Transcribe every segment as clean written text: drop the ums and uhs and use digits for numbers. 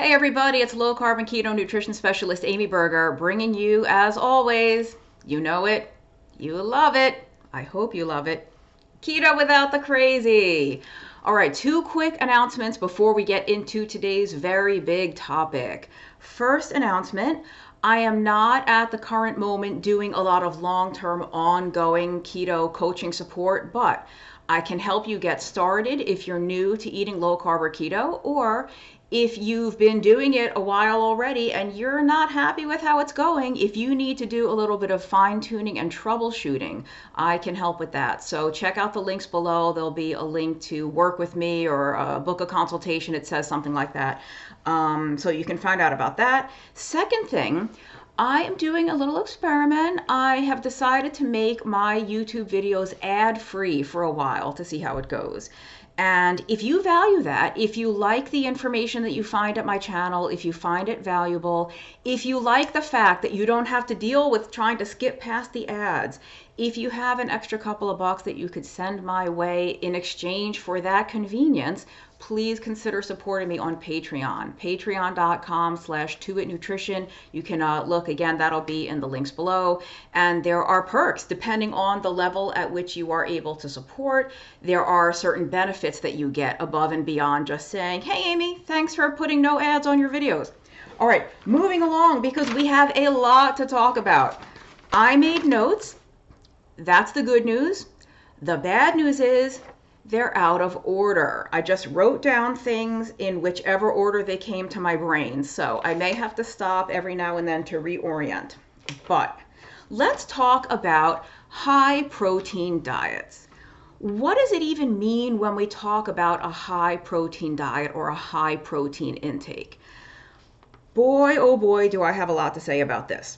Hey everybody, it's low carb and keto nutrition specialist Amy Berger, bringing you, as always, you know it, you love it, I hope you love it, keto without the crazy. All right, two quick announcements before we get into today's very big topic. First announcement, I am not at the current moment doing a lot of long-term ongoing keto coaching support, but I can help you get started if you're new to eating low carb or keto, or if you've been doing it a while already and you're not happy with how it's going, if you need to do a little bit of fine tuning and troubleshooting, I can help with that. So check out the links below. There'll be a link to work with me or book a consultation. It says something like that. So you can find out about that. Second thing, I am doing a little experiment. I have decided to make my YouTube videos ad-free for a while to see how it goes. And if you value that, if you like the information that you find at my channel, if you find it valuable, if you like the fact that you don't have to deal with trying to skip past the ads, if you have an extra couple of bucks that you could send my way in exchange for that convenience, please consider supporting me on Patreon, patreon.com/2itnutrition. You can look again, that'll be in the links below. And there are perks depending on the level at which you are able to support. There are certain benefits that you get above and beyond just saying, hey, Amy, thanks for putting no ads on your videos. All right, moving along because we have a lot to talk about. I made notes. That's the good news. The bad news is they're out of order. I just wrote down things in whichever order they came to my brain. So I may have to stop every now and then to reorient. But let's talk about high protein diets. What does it even mean when we talk about a high protein diet or a high protein intake? Boy, oh boy, do I have a lot to say about this.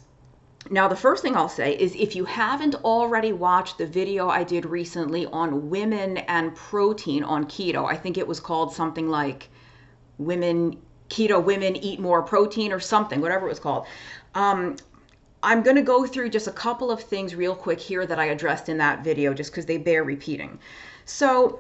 Now, the first thing I'll say is if you haven't already watched the video I did recently on women and protein on keto, I think it was called something like Keto Women Eat More Protein or something, whatever it was called. I'm going to go through just a couple of things real quick here that I addressed in that video just because they bear repeating. So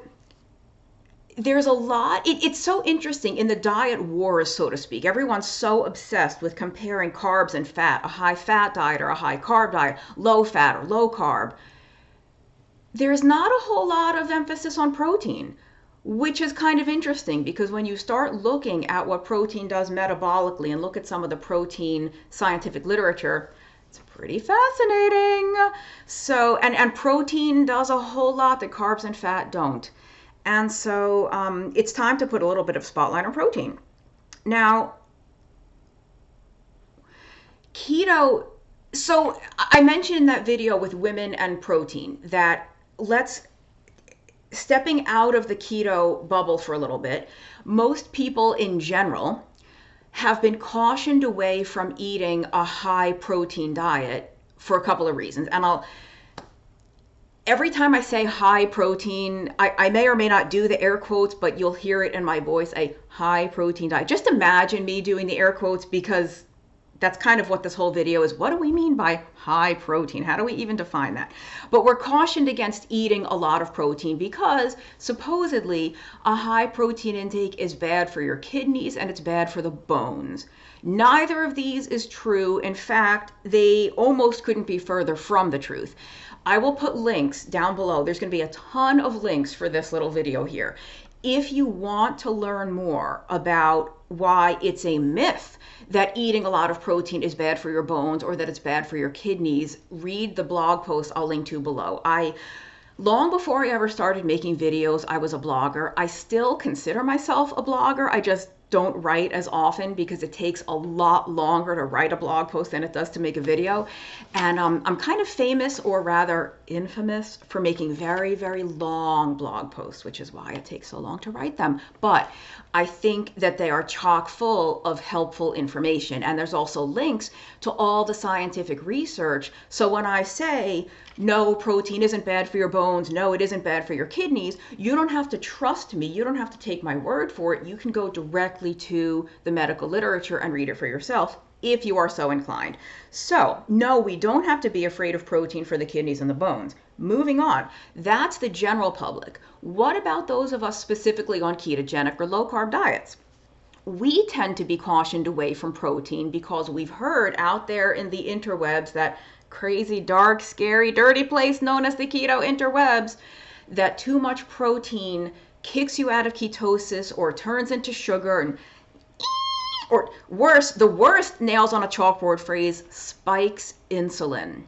there's a lot, it's so interesting in the diet wars, so to speak. Everyone's so obsessed with comparing carbs and fat, a high fat diet or a high carb diet, low fat or low carb. There's not a whole lot of emphasis on protein, which is kind of interesting because when you start looking at what protein does metabolically and look at some of the protein scientific literature, it's pretty fascinating. So, and protein does a whole lot that carbs and fat don't. And so it's time to put a little bit of spotlight on protein. Now, keto, so I mentioned in that video with women and protein that stepping out of the keto bubble for a little bit, most people in general have been cautioned away from eating a high protein diet for a couple of reasons. And every time I say high protein, I may or may not do the air quotes, but you'll hear it in my voice, a high protein diet. Just imagine me doing the air quotes because that's kind of what this whole video is. What do we mean by high protein? How do we even define that? But we're cautioned against eating a lot of protein because supposedly a high protein intake is bad for your kidneys and it's bad for the bones. Neither of these is true. In fact, they almost couldn't be further from the truth. I will put links down below. There's going to be a ton of links for this little video here. If you want to learn more about why it's a myth that eating a lot of protein is bad for your bones or that it's bad for your kidneys, read the blog post I'll link to below. Long before I ever started making videos, I was a blogger. I still consider myself a blogger. I just don't write as often because it takes a lot longer to write a blog post than it does to make a video. And I'm kind of famous, or rather infamous, for making very, very long blog posts, which is why it takes so long to write them. But I think that they are chock full of helpful information. And there's also links to all the scientific research. So when I say, no, protein isn't bad for your bones, no, it isn't bad for your kidneys, you don't have to trust me. You don't have to take my word for it. You can go directly to the medical literature and read it for yourself if you are so inclined. So, no, we don't have to be afraid of protein for the kidneys and the bones. Moving on, that's the general public. What about those of us specifically on ketogenic or low carb diets? We tend to be cautioned away from protein because we've heard out there in the interwebs, that crazy, dark, scary, dirty place known as the keto interwebs, that too much protein kicks you out of ketosis or turns into sugar, and or worse, the worst nails on a chalkboard phrase, spikes insulin.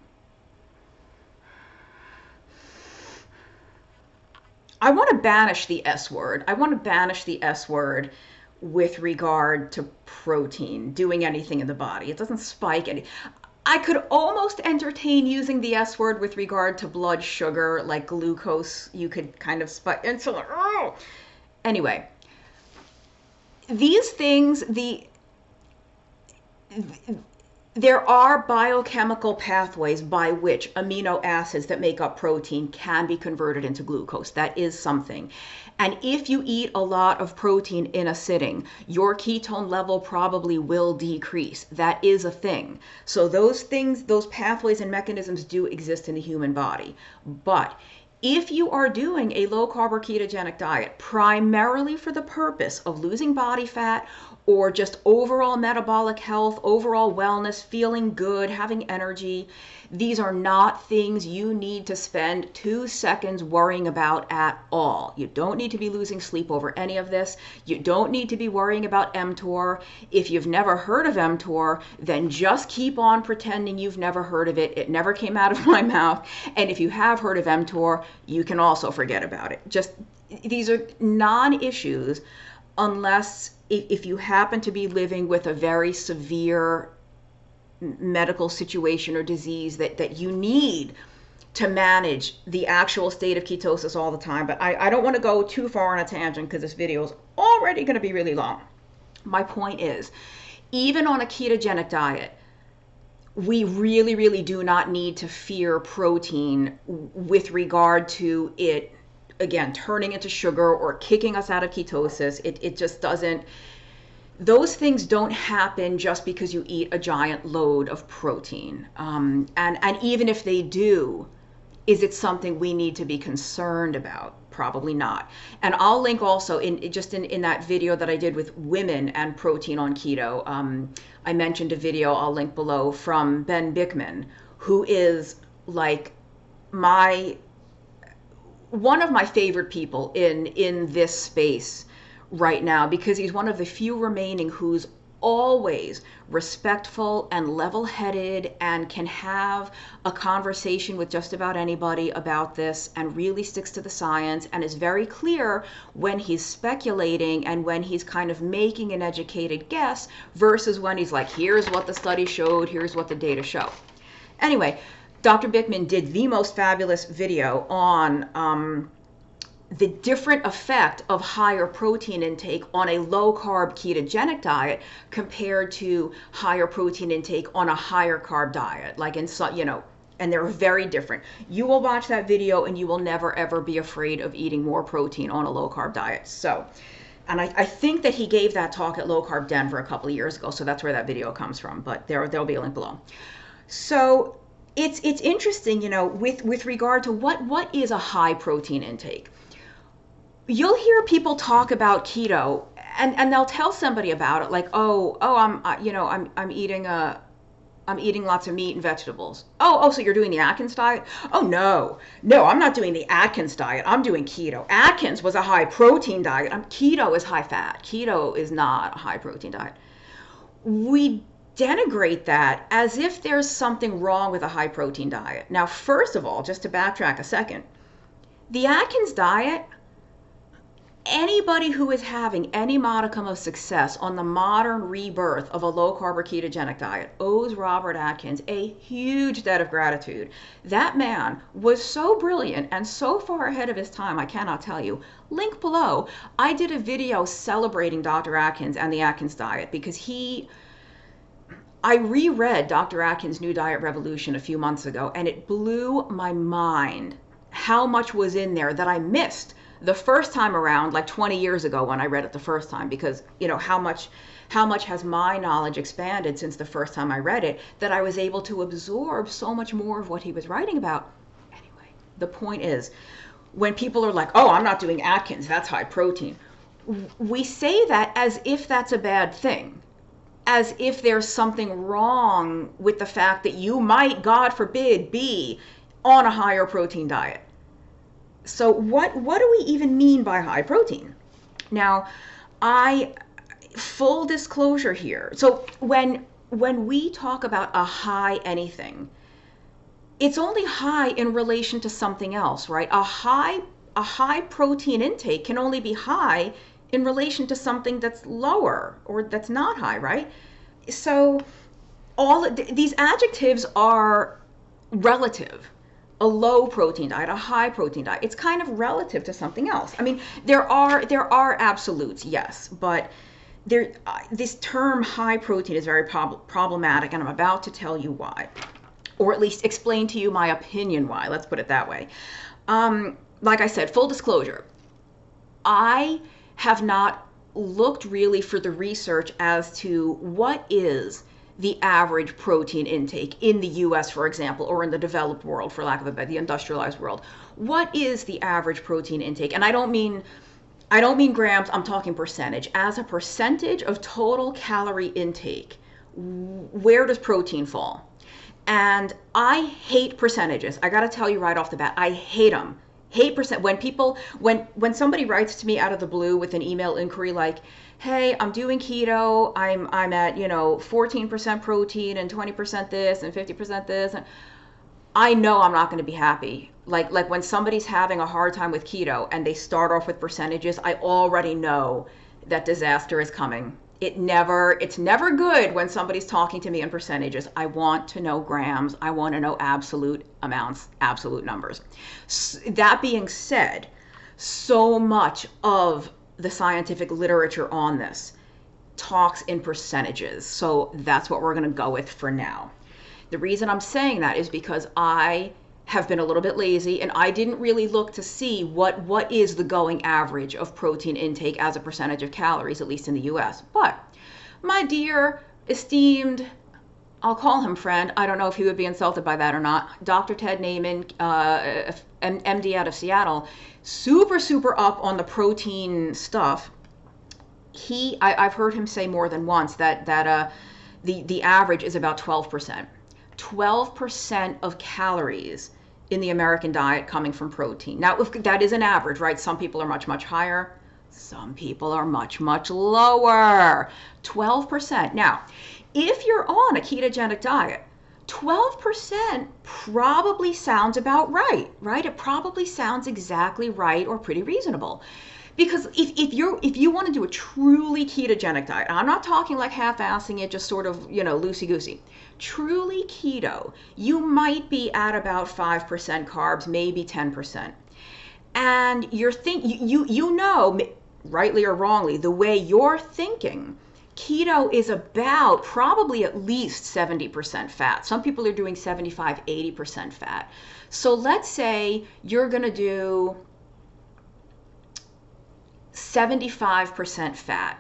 I want to banish the S word. I want to banish the S word with regard to protein doing anything in the body. It doesn't spike any. I could almost entertain using the S word with regard to blood sugar, like glucose. You could kind of spike insulin. Oh! Anyway, these things, there are biochemical pathways by which amino acids that make up protein can be converted into glucose. That is something. And if you eat a lot of protein in a sitting, your ketone level probably will decrease. That is a thing. So those things, those pathways and mechanisms do exist in the human body. But if you are doing a low carb or ketogenic diet primarily for the purpose of losing body fat or just overall metabolic health, overall wellness, feeling good, having energy, these are not things you need to spend 2 seconds worrying about at all. You don't need to be losing sleep over any of this. You don't need to be worrying about mTOR. If you've never heard of mTOR, then just keep on pretending you've never heard of it. It never came out of my mouth. And if you have heard of mTOR, you can also forget about it. Just, these are non-issues unless if you happen to be living with a very severe medical situation or disease that you need to manage the actual state of ketosis all the time. But I don't want to go too far on a tangent because this video is already going to be really long. My point is, even on a ketogenic diet, we really, really do not need to fear protein with regard to it, again, turning into sugar or kicking us out of ketosis. It just doesn't. Those things don't happen just because you eat a giant load of protein. And even if they do, is it something we need to be concerned about? Probably not. And I'll link also in that video that I did with women and protein on keto. I mentioned a video, I'll link below, from Ben Bickman, who is like one of my favorite people in this space right now, because he's one of the few remaining who's always respectful and level-headed and can have a conversation with just about anybody about this and really sticks to the science and is very clear when he's speculating and when he's kind of making an educated guess versus when he's like, here's what the study showed, here's what the data show. Anyway, Dr. Bickman did the most fabulous video on the different effect of higher protein intake on a low-carb ketogenic diet compared to higher protein intake on a higher carb diet, like in some, and they're very different. You will watch that video and you will never ever be afraid of eating more protein on a low-carb diet. So, and I think that he gave that talk at Low Carb Denver a couple of years ago, so that's where that video comes from, but there'll be a link below. So it's interesting, with regard to what is a high protein intake. You'll hear people talk about keto and they'll tell somebody about it, like, I'm eating lots of meat and vegetables. Oh, so you're doing the Atkins diet? Oh, no, I'm not doing the Atkins diet. I'm doing keto. Atkins was a high protein diet. Keto is high fat. Keto is not a high protein diet. We denigrate that as if there's something wrong with a high protein diet. Now, first of all, just to backtrack a second, the Atkins diet, anybody who is having any modicum of success on the modern rebirth of a low-carb or ketogenic diet owes Robert Atkins a huge debt of gratitude. That man was so brilliant and so far ahead of his time, I cannot tell you. Link below. I did a video celebrating Dr. Atkins and the Atkins diet because I reread Dr. Atkins' New Diet Revolution a few months ago, and it blew my mind how much was in there that I missed the first time around, like 20 years ago when I read it the first time, because how much has my knowledge expanded since the first time I read it, that I was able to absorb so much more of what he was writing about. Anyway, the point is, when people are like, oh, I'm not doing Atkins, that's high protein. we say that as if that's a bad thing, as if there's something wrong with the fact that you might, God forbid, be on a higher protein diet. So what do we even mean by high protein? Now, full disclosure here. So when we talk about a high anything, it's only high in relation to something else, right? A high protein intake can only be high in relation to something that's lower or that's not high, right? So these adjectives are relative. A low protein diet, a high protein diet, it's kind of relative to something else. I mean, there are absolutes, yes, but this term high protein is very problematic, and I'm about to tell you why, or at least explain to you my opinion why. Let's put it that way. Like I said, full disclosure, I have not looked really for the research as to what is the average protein intake in the US, for example, or in the developed world, for lack of a better, the industrialized world. What is the average protein intake? And I don't mean grams, I'm talking percentage. As a percentage of total calorie intake, where does protein fall? And I hate percentages. I got to tell you right off the bat, I hate them. Hate percent. When somebody writes to me out of the blue with an email inquiry like, hey, I'm doing keto, I'm at 14% protein and 20% this and 50% this, and I know I'm not going to be happy. Like when somebody's having a hard time with keto and they start off with percentages, I already know that disaster is coming. It's never good when somebody's talking to me in percentages. I want to know grams. I want to know absolute amounts, absolute numbers. That being said, so much of the scientific literature on this talks in percentages. So that's what we're going to go with for now. The reason I'm saying that is because I have been a little bit lazy and I didn't really look to see what is the going average of protein intake as a percentage of calories, at least in the US. But my dear, esteemed, I'll call him friend, I don't know if he would be insulted by that or not, Dr. Ted Naiman, MD out of Seattle, super up on the protein stuff. I've heard him say more than once that the average is about 12%. 12% of calories in the American diet coming from protein. Now, that is an average, right? Some people are much higher. Some people are much lower. 12%. Now, if you're on a ketogenic diet, 12% probably sounds about right? It probably sounds exactly right or pretty reasonable. Because if you want to do a truly ketogenic diet, I'm not talking like half-assing it, just sort of, loosey-goosey. Truly keto, you might be at about 5% carbs, maybe 10%. And rightly or wrongly, the way you're thinking, keto is about probably at least 70% fat. Some people are doing 75, 80% fat. So let's say you're going to do 75% fat.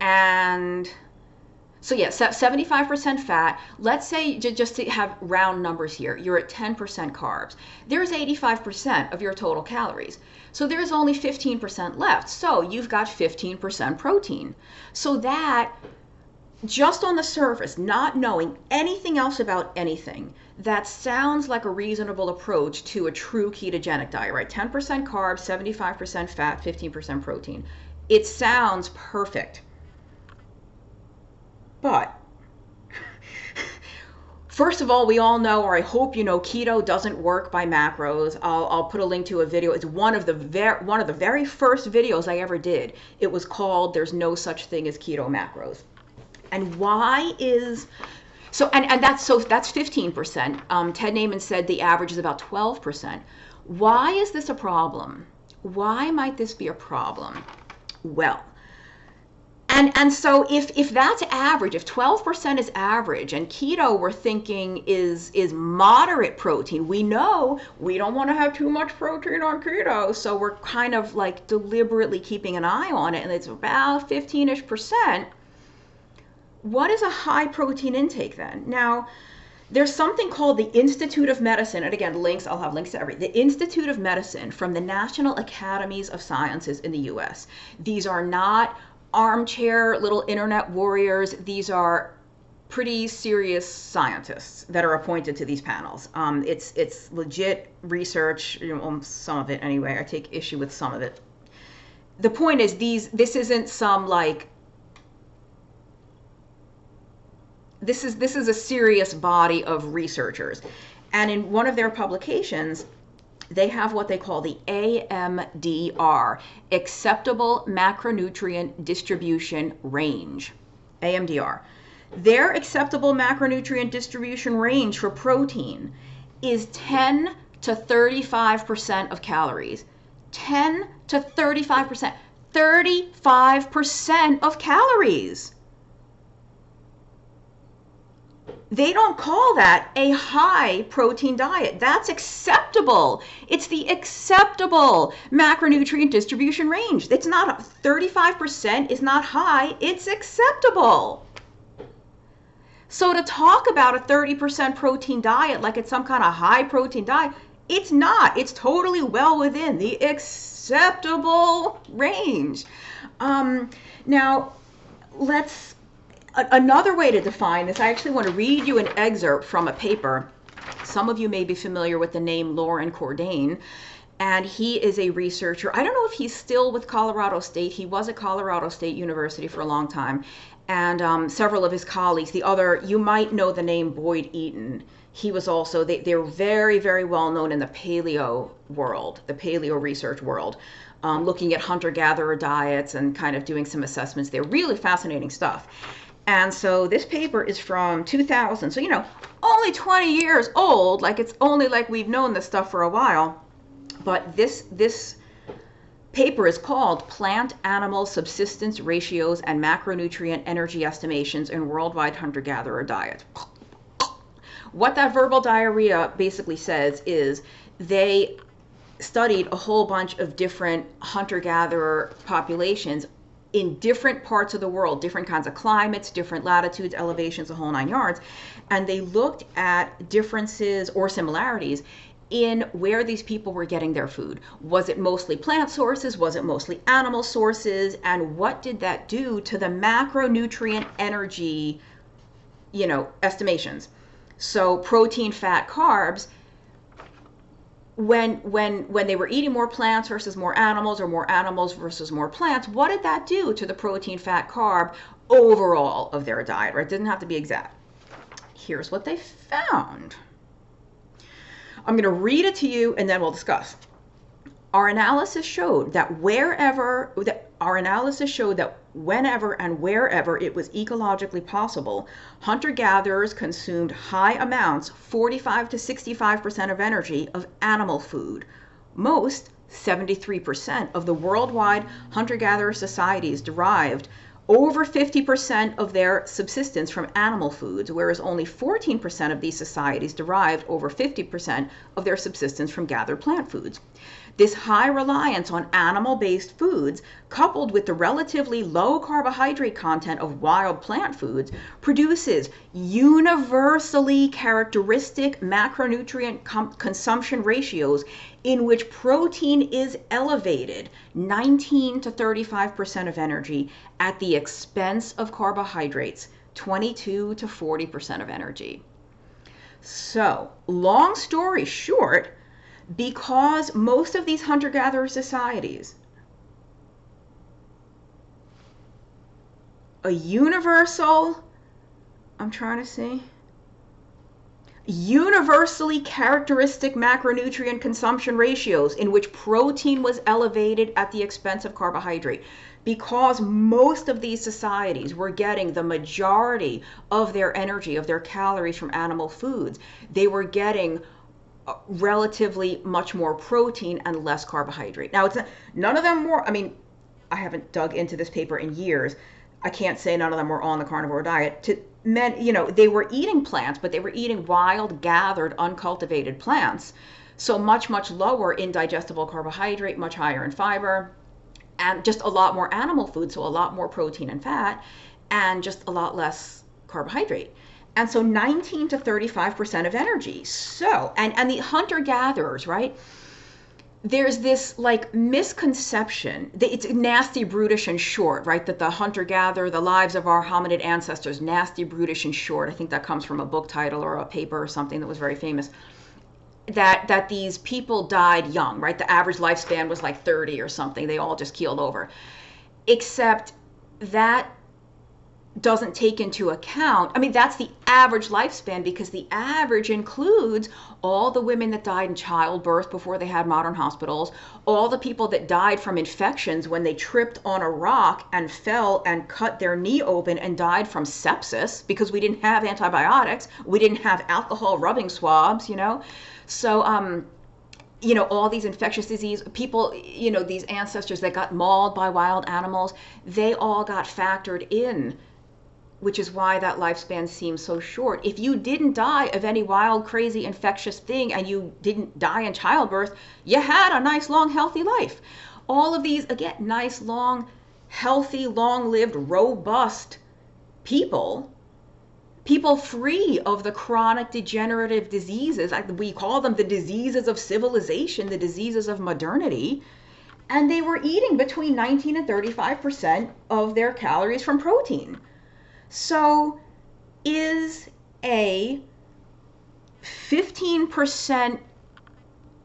And so 75% fat. Let's say, just to have round numbers here, you're at 10% carbs. There's 85% of your total calories. So there's only 15% left. So you've got 15% protein. So that, just on the surface, not knowing anything else about anything, that sounds like a reasonable approach to a true ketogenic diet, right? 10% carbs, 75% fat, 15% protein. It sounds perfect. But first of all, we all know, or I hope you know, keto doesn't work by macros. I'll put a link to a video. It's one of the very first videos I ever did. It was called "There's No Such Thing as Keto Macros." And why is so? And that's 15%. Ted Naiman said the average is about 12%. Why is this a problem? Why might this be a problem? Well, and so if that's average, if 12% is average, and keto we're thinking is moderate protein, we know we don't want to have too much protein on keto, so we're kind of like deliberately keeping an eye on it, and it's about 15-ish%. What is a high protein intake then? Now, There's something called the Institute of Medicine, and again, links, I'll have links to everything. The Institute of Medicine from the National Academies of Sciences in the US. These are not armchair little internet warriors. These are pretty serious scientists that are appointed to these panels. It's legit research, some of it anyway. I take issue with some of it. The point is, this isn't some like, this is a serious body of researchers. And in one of their publications, they have what they call the AMDR, Acceptable Macronutrient Distribution Range, AMDR. Their acceptable macronutrient distribution range for protein is 10 to 35% of calories. 10 to 35%. 35% of calories. They don't call that a high protein diet. That's acceptable. It's the acceptable macronutrient distribution range. It's not 35% is not high, it's acceptable. So to talk about a 30% protein diet like it's some kind of high protein diet, it's not. It's totally well within the acceptable range. Now, another way to define this, I actually want to read you an excerpt from a paper. Some of you may be familiar with the name Lauren Cordain, and he is a researcher. I don't know if he's still with Colorado State. He was at Colorado State University for a long time, and several of his colleagues, you might know the name Boyd Eaton. He was also, they're very, very well known in the paleo world, the paleo research world, looking at hunter-gatherer diets and kind of doing some assessments. They're really fascinating stuff. And so this paper is from 2000. So, only 20 years old. Like, it's only like we've known this stuff for a while. But this paper is called Plant-Animal Subsistence Ratios and Macronutrient Energy Estimations in Worldwide Hunter-Gatherer Diets. What that verbal diarrhea basically says is they studied a whole bunch of different hunter-gatherer populations in different parts of the world, different kinds of climates, different latitudes, elevations, the whole 9 yards. And they looked at differences or similarities in where these people were getting their food. Was it mostly plant sources? Was it mostly animal sources? And what did that do to the macronutrient energy, estimations? So protein, fat, carbs, when they were eating more plants versus more animals, or more animals versus more plants, what did that do to the protein, fat, carb overall of their diet, right? It didn't have to be exact. Here's what they found. I'm going to read it to you and then we'll discuss. Our analysis showed that whenever and wherever it was ecologically possible, hunter-gatherers consumed high amounts, 45 to 65% of energy, of animal food. Most, 73% of the worldwide hunter-gatherer societies derived over 50% of their subsistence from animal foods, whereas only 14% of these societies derived over 50% of their subsistence from gathered plant foods. This high reliance on animal-based foods, coupled with the relatively low carbohydrate content of wild plant foods, produces universally characteristic macronutrient consumption ratios in which protein is elevated, 19 to 35% of energy, at the expense of carbohydrates, 22 to 40% of energy. So, long story short, because most of these hunter-gatherer societies, universally characteristic macronutrient consumption ratios in which protein was elevated at the expense of carbohydrate, because most of these societies were getting the majority of their energy, of their calories from animal foods, they were getting relatively much more protein and less carbohydrate. Now, none of them were, I haven't dug into this paper in years. I can't say none of them were on the carnivore diet. They were eating plants, but they were eating wild, gathered, uncultivated plants. So much, much lower in digestible carbohydrate, much higher in fiber, and just a lot more animal food, so a lot more protein and fat, and just a lot less carbohydrate. And so 19 to 35% of energy. So, and the hunter-gatherers, right? There's this like misconception that it's nasty, brutish, and short, right? That the hunter-gatherer, the lives of our hominid ancestors, nasty, brutish, and short. I think that comes from a book title or a paper or something that was very famous. That these people died young, right? The average lifespan was like 30 or something. They all just keeled over. Except that doesn't take into account, I mean, that's the average lifespan, because the average includes all the women that died in childbirth before they had modern hospitals, all the people that died from infections when they tripped on a rock and fell and cut their knee open and died from sepsis because we didn't have antibiotics, we didn't have alcohol rubbing swabs, you know? So, you know, all these infectious disease people, you know, these ancestors that got mauled by wild animals, they all got factored in, which is why that lifespan seems so short. If you didn't die of any wild, crazy, infectious thing, and you didn't die in childbirth, you had a nice, long, healthy life. All of these, again, nice, long, healthy, long-lived, robust people free of the chronic degenerative diseases. We call them the diseases of civilization, the diseases of modernity. And they were eating between 19 and 35% of their calories from protein. So is a 15%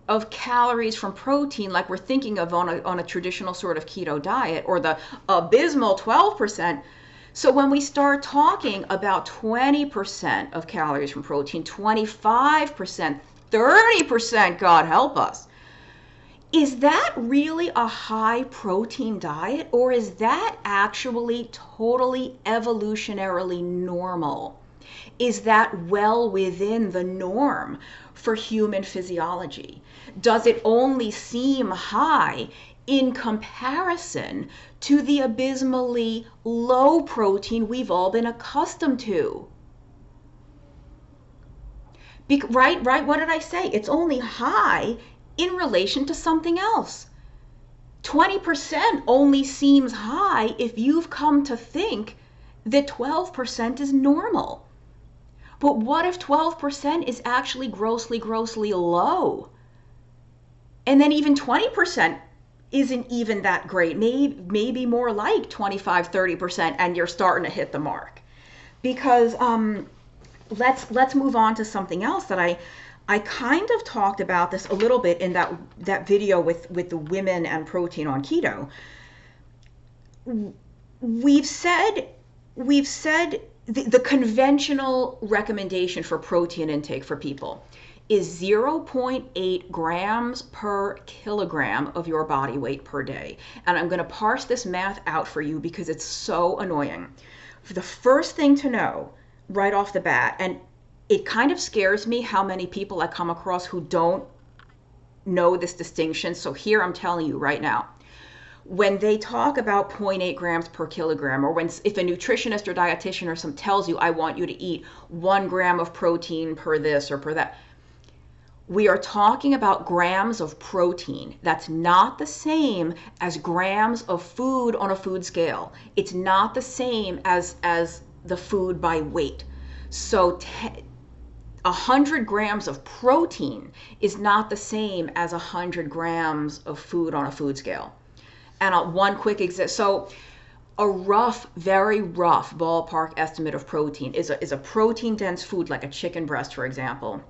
of calories from protein, like we're thinking of on a traditional sort of keto diet, or the abysmal 12%. So when we start talking about 20% of calories from protein, 25%, 30%, God help us, is that really a high protein diet, or is that actually totally evolutionarily normal? Is that well within the norm for human physiology? Does it only seem high in comparison to the abysmally low protein we've all been accustomed to? Right, what did I say? It's only high in relation to something else. 20% only seems high if you've come to think that 12% is normal. But what if 12% is actually grossly, grossly low? And then even 20% isn't even that great. Maybe more like 25, 30%, and you're starting to hit the mark. Because let's move on to something else that I kind of talked about this a little bit in that video with the women and protein on keto. We've said the conventional recommendation for protein intake for people is 0.8 grams per kilogram of your body weight per day. And I'm going to parse this math out for you because it's so annoying. The first thing to know right off the bat, and it kind of scares me how many people I come across who don't know this distinction. So here I'm telling you right now. When they talk about 0.8 grams per kilogram, or if a nutritionist or dietitian or some tells you, I want you to eat 1 gram of protein per this or per that, we are talking about grams of protein. That's not the same as grams of food on a food scale. It's not the same as the food by weight. So 100 grams of protein is not the same as 100 grams of food on a food scale. And one quick example, so a rough, very rough ballpark estimate of protein is a protein-dense food like a chicken breast, for example.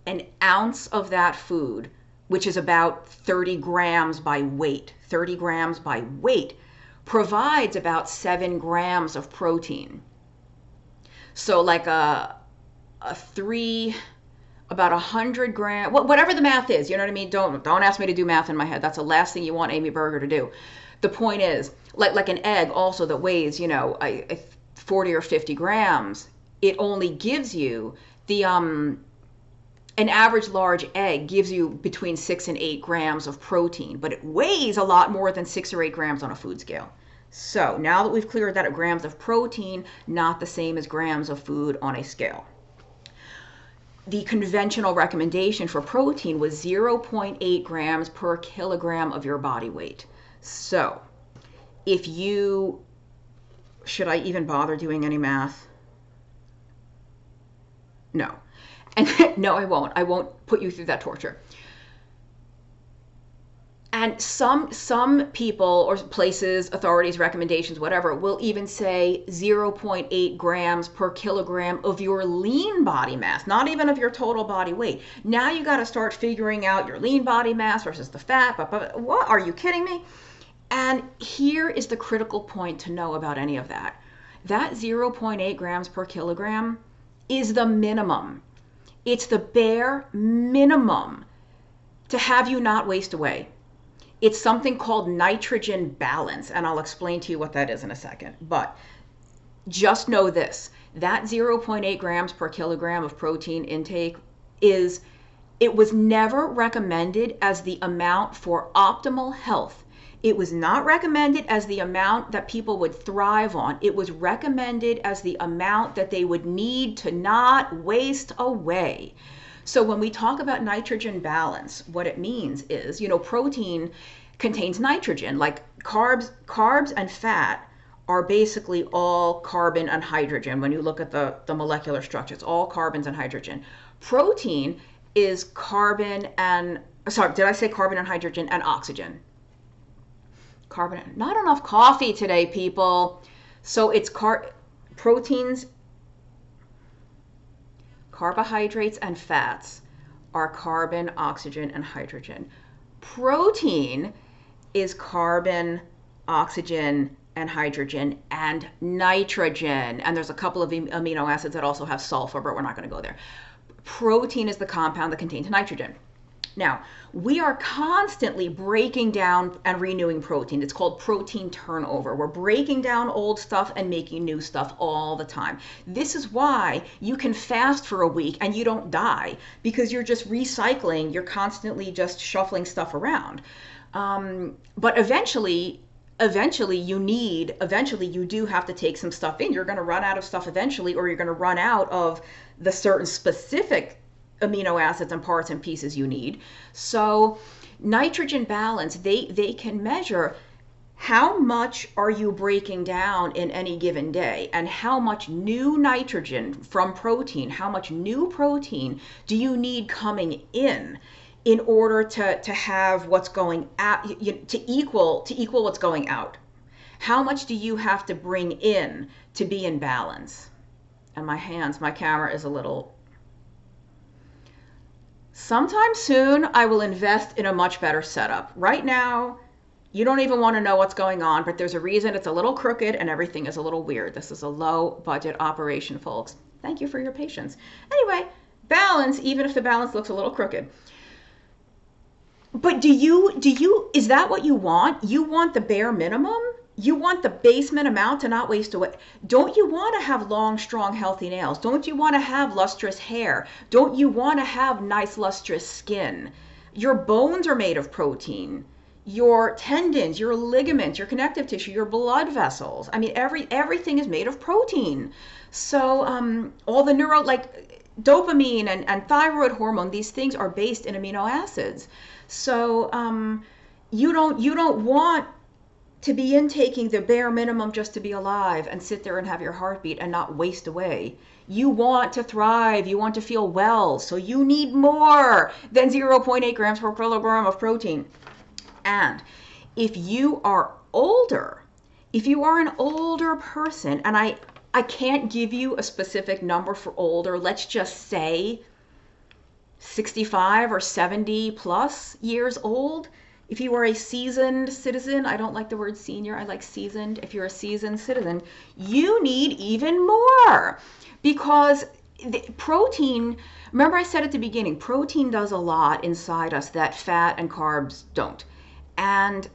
An ounce of that food, which is about 30 grams by weight, provides about 7 grams of protein. So like about 100 grams, whatever the math is, you know what I mean? Don't ask me to do math in my head. That's the last thing you want Amy Berger to do. The point is, like an egg also that weighs, 40 or 50 grams, it only gives you an average large egg gives you between 6 and 8 grams of protein, but it weighs a lot more than 6 or 8 grams on a food scale. So now that we've cleared that, grams of protein, not the same as grams of food on a scale. The conventional recommendation for protein was 0.8 grams per kilogram of your body weight. So should I even bother doing any math? No. And no, I won't. I won't put you through that torture. And some people or places, authorities, recommendations, whatever, will even say 0.8 grams per kilogram of your lean body mass, not even of your total body weight. Now you got to start figuring out your lean body mass versus the fat. What? Are you kidding me? And here is the critical point to know about any of that. That 0.8 grams per kilogram is the minimum. It's the bare minimum to have you not waste away. It's something called nitrogen balance, and I'll explain to you what that is in a second. But just know this, that 0.8 grams per kilogram of protein intake it was never recommended as the amount for optimal health. It was not recommended as the amount that people would thrive on. It was recommended as the amount that they would need to not waste away. So when we talk about nitrogen balance, what it means is, protein contains nitrogen, like carbs and fat are basically all carbon and hydrogen. When you look at the molecular structure, it's all carbons and hydrogen. Protein is carbon and, sorry, did I say carbon and hydrogen and oxygen? Not enough coffee today, people. So it's proteins, carbohydrates and fats are carbon, oxygen, and hydrogen. Protein is carbon, oxygen, and hydrogen, and nitrogen. And there's a couple of amino acids that also have sulfur, but we're not going to go there. Protein is the compound that contains nitrogen. Now, we are constantly breaking down and renewing protein. It's called protein turnover. We're breaking down old stuff and making new stuff all the time. This is why you can fast for a week and you don't die, because you're just recycling. You're constantly just shuffling stuff around. But eventually you do have to take some stuff in. You're going to run out of stuff eventually, or you're going to run out of the certain specific amino acids and parts and pieces you need. So nitrogen balance, they can measure how much are you breaking down in any given day, and how much new nitrogen from protein, how much new protein do you need coming in order to have what's going out, to equal what's going out. How much do you have to bring in to be in balance? And my camera is a little. Sometime soon, I will invest in a much better setup. Right now, you don't even want to know what's going on, but there's a reason it's a little crooked and everything is a little weird. This is a low budget operation, folks. Thank you for your patience. Anyway, balance, even if the balance looks a little crooked. But is that what you want? You want the bare minimum? You want the basement amount to not waste away. Don't you want to have long, strong, healthy nails? Don't you want to have lustrous hair? Don't you want to have nice, lustrous skin? Your bones are made of protein. Your tendons, your ligaments, your connective tissue, your blood vessels. I mean, everything is made of protein. So all the dopamine and thyroid hormone, these things are based in amino acids. So you don't want to be intaking the bare minimum just to be alive and sit there and have your heartbeat and not waste away. You want to thrive. You want to feel well. So you need more than 0.8 grams per kilogram of protein. And if you are an older person, and I can't give you a specific number for older, let's just say 65 or 70 plus years old. If you are a seasoned citizen, I don't like the word senior, I like seasoned. If you're a seasoned citizen, you need even more, because protein, remember I said at the beginning, protein does a lot inside us that fat and carbs don't. And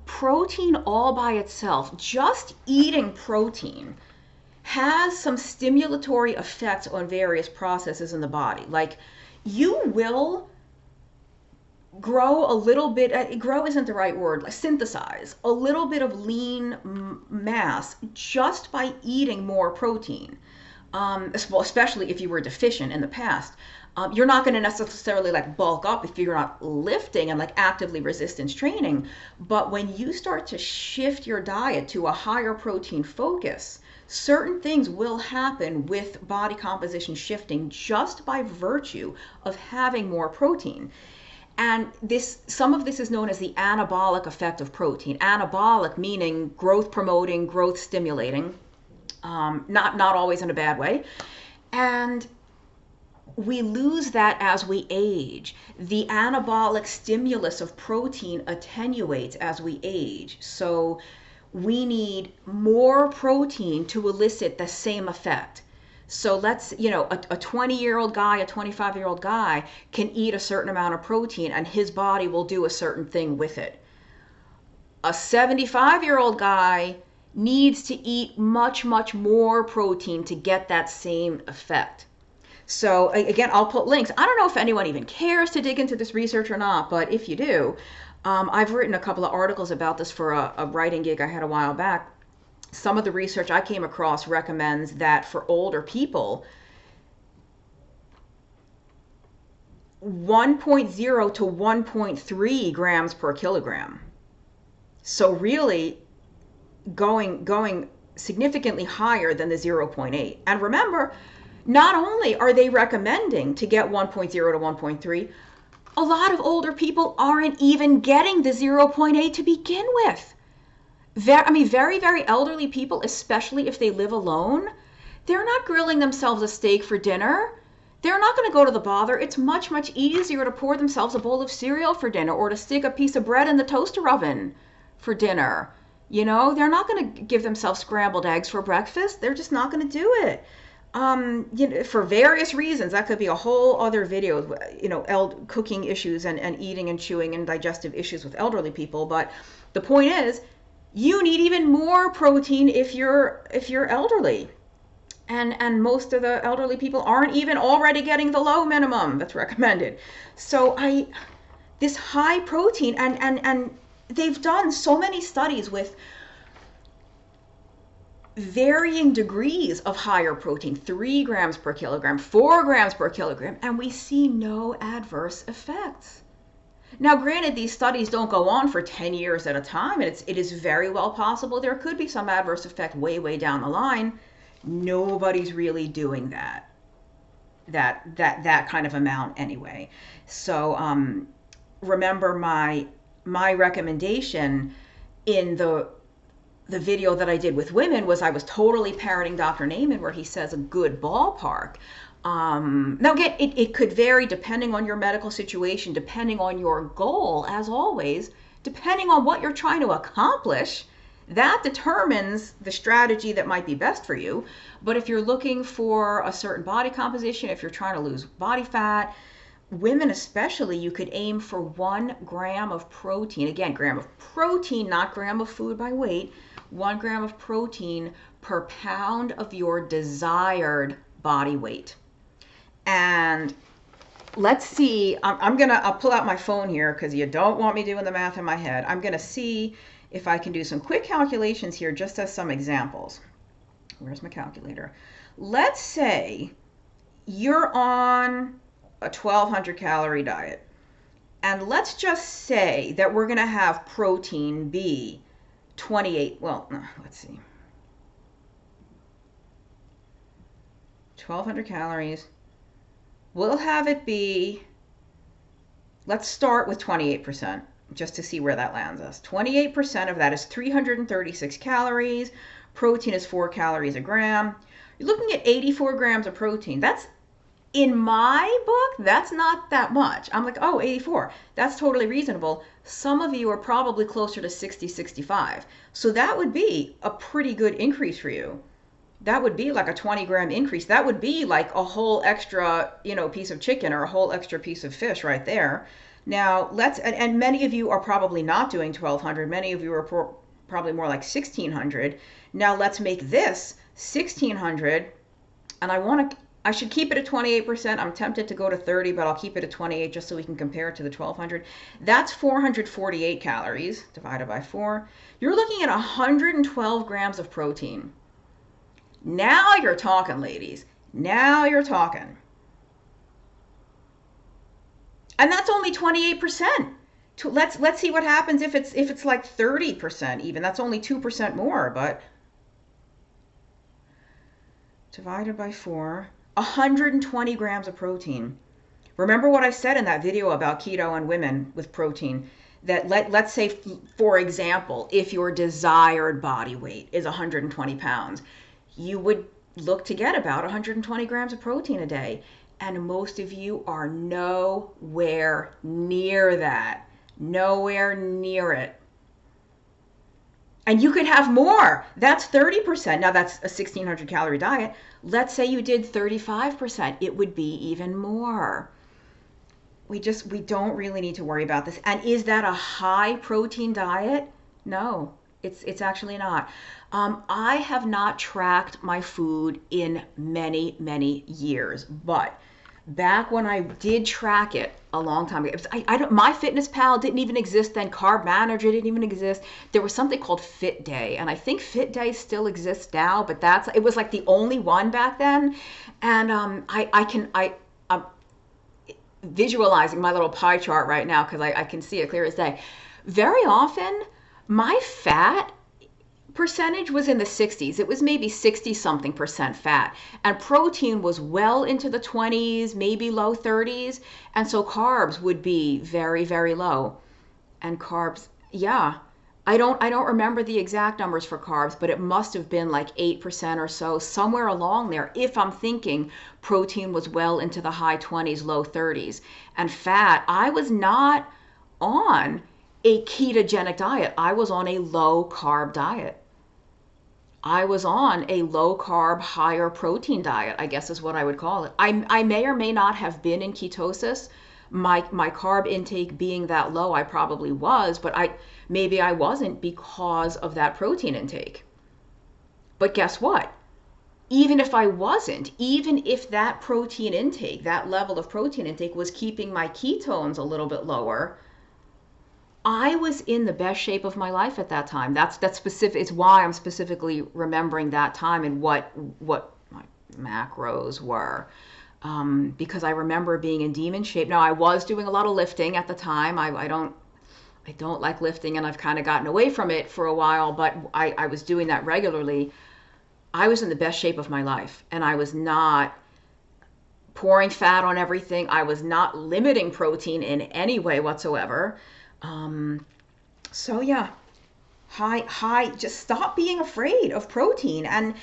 protein all by itself, just eating protein, has some stimulatory effects on various processes in the body. Like, you will grow a little bit, grow isn't the right word, like synthesize a little bit of lean mass just by eating more protein. especially if you were deficient in the past. You're not going to necessarily like bulk up if you're not lifting and like actively resistance training. But when you start to shift your diet to a higher protein focus, certain things will happen with body composition shifting just by virtue of having more protein. And some of this is known as the anabolic effect of protein. Anabolic meaning growth promoting, growth stimulating, not always in a bad way. And we lose that as we age. The anabolic stimulus of protein attenuates as we age. So we need more protein to elicit the same effect. So let's, a 20-year-old guy, a 25-year-old guy can eat a certain amount of protein and his body will do a certain thing with it. A 75-year-old guy needs to eat much, much more protein to get that same effect. So again, I'll put links. I don't know if anyone even cares to dig into this research or not, but if you do, I've written a couple of articles about this for a writing gig I had a while back. Some of the research I came across recommends that for older people, 1.0 to 1.3 grams per kilogram. So really going significantly higher than the 0.8. And remember, not only are they recommending to get 1.0 to 1.3, a lot of older people aren't even getting the 0.8 to begin with. Very, very elderly people, especially if they live alone, they're not grilling themselves a steak for dinner. They're not going to go to the bother. It's much, much easier to pour themselves a bowl of cereal for dinner or to stick a piece of bread in the toaster oven for dinner. They're not going to give themselves scrambled eggs for breakfast. They're just not going to do it. For various reasons. That could be a whole other video, cooking issues and eating and chewing and digestive issues with elderly people. But the point is, you need even more protein if you're elderly. And most of the elderly people aren't even already getting the low minimum that's recommended. So this high protein, and they've done so many studies with varying degrees of higher protein, 3 grams per kilogram, 4 grams per kilogram, and we see no adverse effects. Now, granted, these studies don't go on for 10 years at a time, and it is very well possible there could be some adverse effect way, way down the line. Nobody's really doing that kind of amount anyway. So remember my recommendation in the video that I did with women was I was totally parroting Dr. Naiman, where he says a good ballpark. Now again, it could vary depending on your medical situation, depending on your goal, as always, depending on what you're trying to accomplish. That determines the strategy that might be best for you. But if you're looking for a certain body composition, if you're trying to lose body fat, women especially, you could aim for 1 gram of protein. Again, gram of protein, not gram of food by weight. 1 gram of protein per pound of your desired body weight. And let's see, I'll pull out my phone here because you don't want me doing the math in my head. I'm going to see if I can do some quick calculations here just as some examples. Where's my calculator? Let's say you're on a 1,200 calorie diet. And let's just say that we're going to have protein be 28, let's see. 1,200 calories. We'll have it be, let's start with 28%, just to see where that lands us. 28% of that is 336 calories. Protein is 4 calories a gram. You're looking at 84 grams of protein. That's, in my book, that's not that much. I'm like, oh, 84. That's totally reasonable. Some of you are probably closer to 60, 65. So that would be a pretty good increase for you. That would be like a 20 gram increase. That would be like a whole extra, piece of chicken or a whole extra piece of fish right there. Now and many of you are probably not doing 1,200. Many of you are probably more like 1,600. Now let's make this 1,600. And I should keep it at 28%. I'm tempted to go to 30, but I'll keep it at 28 just so we can compare it to the 1,200. That's 448 calories divided by 4. You're looking at 112 grams of protein. Now you're talking, ladies. Now you're talking. And that's only 28%. Let's see what happens if it's like 30% even. That's only 2% more, but divided by 4, 120 grams of protein. Remember what I said in that video about keto and women with protein? That let's say, for example, if your desired body weight is 120 pounds, you would look to get about 120 grams of protein a day. And most of you are nowhere near that. Nowhere near it. And you could have more. That's 30%. Now that's a 1,600 calorie diet. Let's say you did 35%. It would be even more. We don't really need to worry about this. And is that a high protein diet? No, it's actually not. I have not tracked my food in many, many years, but back when I did track it a long time ago, MyFitnessPal didn't even exist then. Carb Manager didn't even exist. There was something called Fit Day, and I think Fit Day still exists now, but it was like the only one back then. And I'm visualizing my little pie chart right now because I can see it clear as day. Very often, my fat percentage was in the 60s. It was maybe 60 something percent fat, and protein was well into the 20s, maybe low 30s, and so carbs would be very, very low. And carbs, yeah, I don't remember the exact numbers for carbs, but it must have been like 8% or so, somewhere along there, if I'm thinking protein was well into the high 20s, low 30s. And fat, I was not on a ketogenic diet. I was on a low carb diet. I was on a low carb, higher protein diet, I guess is what I would call it. I may or may not have been in ketosis. My carb intake being that low, I probably was, but maybe I wasn't because of that protein intake. But guess what? Even if I wasn't, even if that protein intake, that level of protein intake was keeping my ketones a little bit lower, I was in the best shape of my life at that time. That's specific. It's why I'm specifically remembering that time and what my macros were, because I remember being in demon shape. Now I was doing a lot of lifting at the time. I don't like lifting, and I've kind of gotten away from it for a while. But I was doing that regularly. I was in the best shape of my life, and I was not pouring fat on everything. I was not limiting protein in any way whatsoever. So yeah, just stop being afraid of protein. And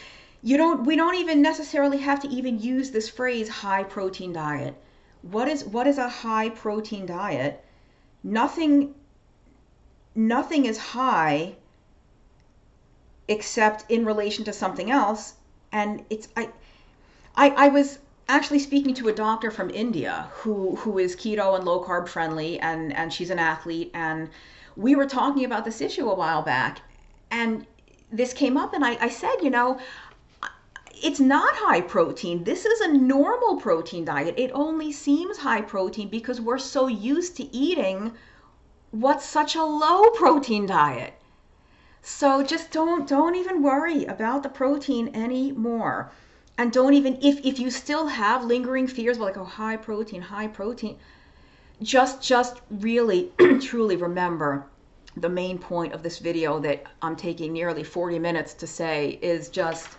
we don't even necessarily have to even use this phrase high protein diet. What is a high protein diet? Nothing is high except in relation to something else. And I was actually speaking to a doctor from India who is keto and low carb friendly, and she's an athlete, and we were talking about this issue a while back, and this came up, and I said, it's not high protein. This is a normal protein diet. It only seems high protein because we're so used to eating what's such a low protein diet. So just don't even worry about the protein anymore. And don't even, if you still have lingering fears about like, oh, high protein, just really, truly remember the main point of this video that I'm taking nearly 40 minutes to say is just,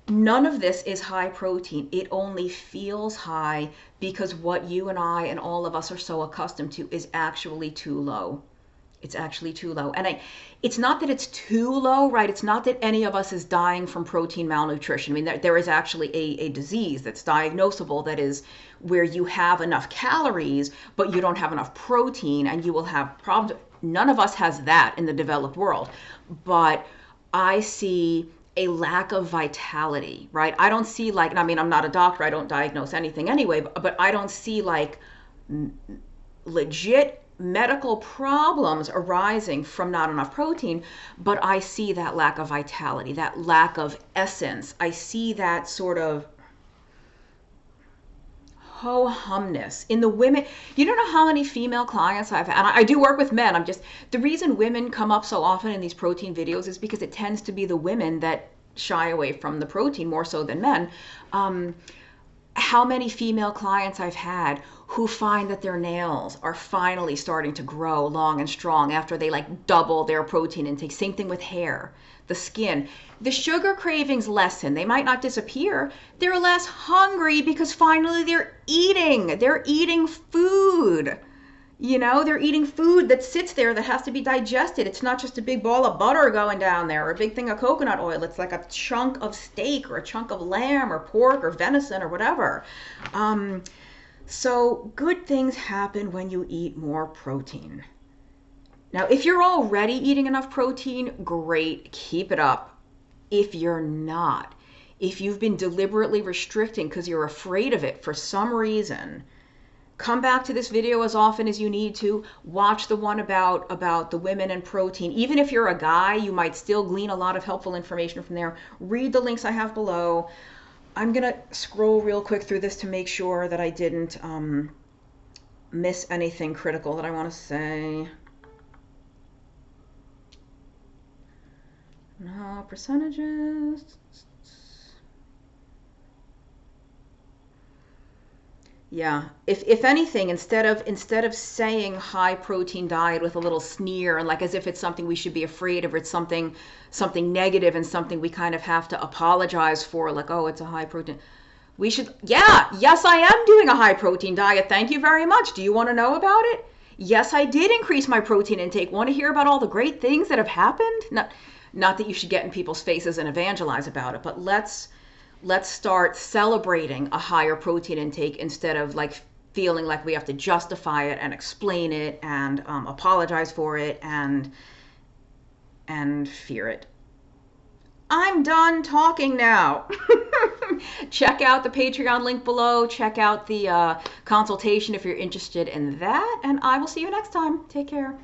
none of this is high protein. It only feels high because what you and I and all of us are so accustomed to is actually too low. It's actually too low. And it's not that it's too low, right? It's not that any of us is dying from protein malnutrition. I mean, there is actually a disease that's diagnosable, that is where you have enough calories, but you don't have enough protein, and you will have problems. None of us has that in the developed world. But I see a lack of vitality, right? I don't see like, and I mean, I'm not a doctor, I don't diagnose anything anyway, but I don't see like legit medical problems arising from not enough protein, but I see that lack of vitality, that lack of essence. I see that sort of ho-humness in the women. You don't know how many female clients I've had, and I do work with men. The reason women come up so often in these protein videos is because it tends to be the women that shy away from the protein more so than men. How many female clients I've had who find that their nails are finally starting to grow long and strong after they like double their protein intake. Same thing with hair, the skin. The sugar cravings lessen. They might not disappear. They're less hungry because finally they're eating. They're eating food. You know, they're eating food that sits there that has to be digested. It's not just a big ball of butter going down there or a big thing of coconut oil. It's like a chunk of steak or a chunk of lamb or pork or venison or whatever. So good things happen when you eat more protein. Now, if you're already eating enough protein, great, keep it up. If you're not, if you've been deliberately restricting because you're afraid of it for some reason, come back to this video as often as you need to. Watch the one about the women and protein. Even if you're a guy, you might still glean a lot of helpful information from there. Read the links I have below. I'm going to scroll real quick through this to make sure that I didn't miss anything critical that I want to say. No, percentages. Yeah, if anything, instead of saying high protein diet with a little sneer and like as if it's something we should be afraid of, or it's something negative and something we kind of have to apologize for, like, oh, it's a high protein. We should, yeah, yes, I am doing a high protein diet. Thank you very much. Do you want to know about it? Yes, I did increase my protein intake. Want to hear about all the great things that have happened? Not that you should get in people's faces and evangelize about it, but let's start celebrating a higher protein intake instead of like feeling like we have to justify it and explain it and apologize for it and fear it. I'm done talking now. Check out the Patreon link below. Check out the consultation if you're interested in that. And I will see you next time. Take care.